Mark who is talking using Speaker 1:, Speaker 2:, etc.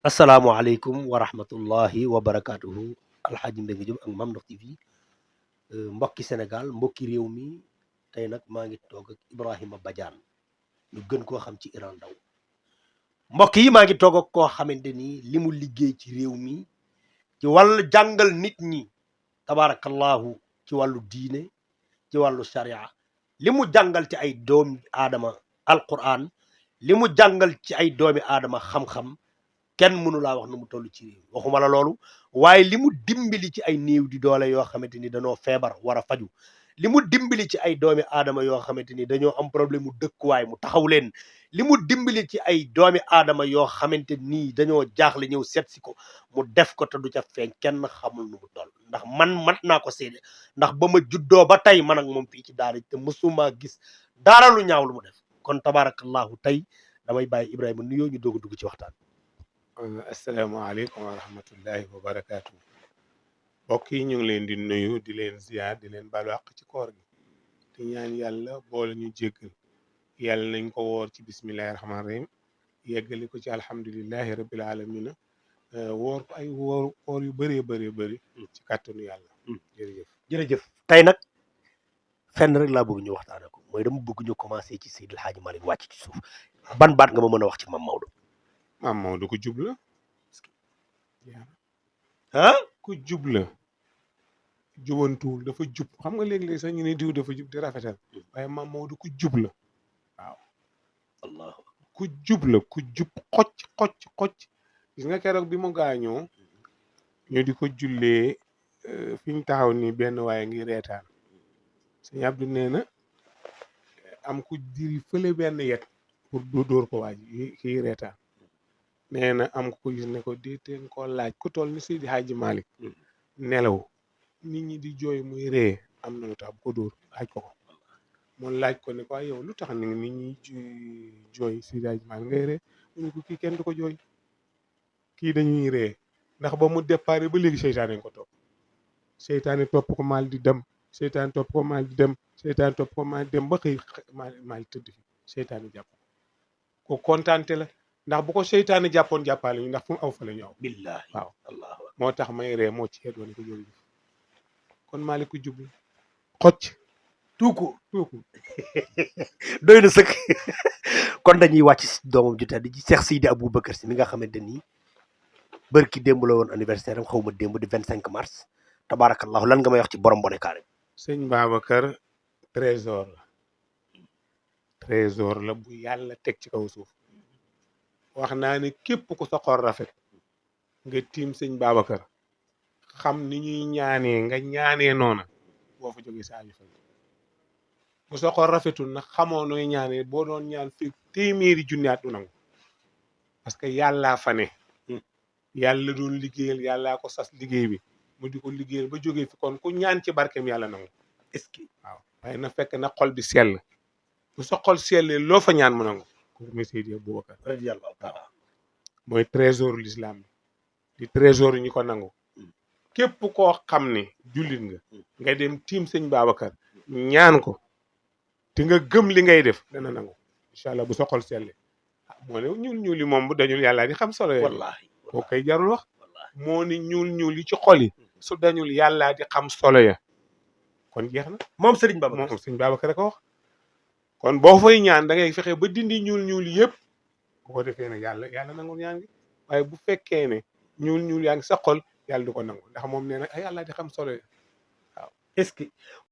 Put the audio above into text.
Speaker 1: asalaamualeykum wa rahmatullahi wa barakaatuhu alxaaji Mbengue Diop ak Mame Ndokh TV mbokki Sénégal mbokki réew mi tey nag maa ngi toog ak Ibrahima Badiane ñu gën koo xam ci Iran Ndao mbokk yi maa ngi toog ak koo xamante ni li mu liggéey ci réew mi ci wàllu jàngal nit ñi tabaarakallahu ci wàllu diine ci wàllu sharia li mu jàngal ci ay doomi aadama alquran li mu jàngal ci ay doomi aadama xam-xam kenn mënu laa wax nu mu toll ci réew waxuma la loolu waaye li mu dimbali ci ay néew di doole yoo xamante ni dañoo feebar war a faju li mu dimbali ci ay doomi aadama yoo xamante ni dañoo am problème mu dëkkuwaay mu taxaw leen li mu dimbali ci ay doomi aadama yoo xamante ni dañoo jaaxle ñëw seet si ko mu def ko te du ca feeñ kenn xamul nu mu toll ndax man mat naa ko seede ndax ba ma juddoo ba tey man ak moom fii ci daara te mësuma gis dara lu ñaaw lu mu def kon tabarakallahu tey damay bàyyi Ibrahima nuyoo ñu doog a dugg ci waxtaan.
Speaker 2: asalaamaaleykum wa rahmatullahi wa barakaatu. mbokk yi ñu ngi leen di nuyu di leen ziar di leen baalu àq ci koor gi di ñaan yàlla boole ñu jéggal yàlla nañ ko woor ci bismillahi rahmaani rahim yeggali ko ci alhamdulillahi rabbil alamina woor ko ay woor yu bëree bëri ci kàttanu yàlla.
Speaker 1: jërëjëf tey nag fenn rek laa bëgg ñu waxtaane ko mooy dama bëgg ñu commencé ci Seydil Hadji Malick wàcc ci suuf ban baat nga ma mën a wax ci Mame Maodo.
Speaker 2: Mame Maodo ku jub la
Speaker 1: ah
Speaker 2: ku jub la jubantuwul dafa jub xam nga léeg-léeg sax ñu ne diw dafa jub di rafetal waaye Mame Maodo ku jub la waaw
Speaker 1: allah
Speaker 2: ku jub la ku jub xocc gis nga keroog bi mu gaañoo ñu di ko jullee fi ñu taxaw ni benn waaye ngi reetaan sëñ Abdou nee na am ku diri fële benn yet pour du dóor ko waaj kii reetaan nee na am ko gis ne ko déeteen ko laaj ku toll ni Seydi Hadji Malick nelaw nit ñi di jooy muy ree am na lu tax bu ko dóor laaj ko moom laaj ko ne ko yow lu tax ni nit ñi jooy Seydi Hadji Malick ngay ree mu ne ko kii kenn du ko jooy kii dañuy ree ndax ba mu départ ba léegi seytaane ko topp seytaane topp ko maal di dem seytaane topp ko maal di dem seytaane topp ko maal di dem ba xëy maal tëdd fi seytaane jàpp ko kontaante la ndax bu ko seytaane jàppoon jàppale ñu ndax fu mu aw fa la ñu aw
Speaker 1: billahi
Speaker 2: waaw
Speaker 1: allah
Speaker 2: moo tax may ree moo ci doon ko jërëjëf kon Malick ku jublu xocc
Speaker 1: tuuku
Speaker 2: tuuku
Speaker 1: doy na sëkk kon dañuy wàcc si doomam ju tedd ji Cheikh Seydi Aboubacar Sy mi nga xamante ni bërki démb la woon anniversaire am xaw ma démb di 25 mars tabarakallahu lan nga may wax ci borom bone kaare
Speaker 2: sëñ Babacar trésor la bu yàlla teg ci kaw suuf wax naa ne képp ku sa xol rafet nga tiim sëñ Babacar xam ni ñuy ñaanee nga ñaanee noona boo fa jógee saa yu fay bu sa xol rafetul nag xamoo nooy ñaanee boo doon ñaan fii téeméeri junni at du nangu parce que yàllaa fa ne yàlla doon liggéeyal yàllaa ko sas liggéey bi mu di ko liggéeyal ba jógee fi kon ku ñaan ci barkeem yàlla nangu
Speaker 1: est-ce que
Speaker 2: waaw waaye na fekk na xol bi sell bu sa xol sellee loo fa ñaan mu nangu kooku mooy Seydi Aboubacar
Speaker 1: radiyallahu taala
Speaker 2: mooy trésor l'islam bi di trésor ñu ko nangu képp koo xam ne jullit nga dem tiim sëñ Babacar ñaan ko te nga gëm li ngay def dana nangu incha allah bu sa xol sellee moo ne ñuul yi moom bu dañul yàlla di xam solo
Speaker 1: wallahi
Speaker 2: koo koy jarul wax moo ni ñuul yi ci xol yi su dañul yàlla di xam solo ya kon jeex na
Speaker 1: moom Serigne Babacar
Speaker 2: moom sëñ Babacar ko wax kon boo fay ñaan da ngay fexe ba dindi ñuul yëpp bu ko defee ne yàlla nangu ñaan gi waaye bu fekkee ne ñuul yaa ngi sa xol yàlla du ko nangu ndax moom nee na yàlla di xam solo ya waaw
Speaker 1: est-ce que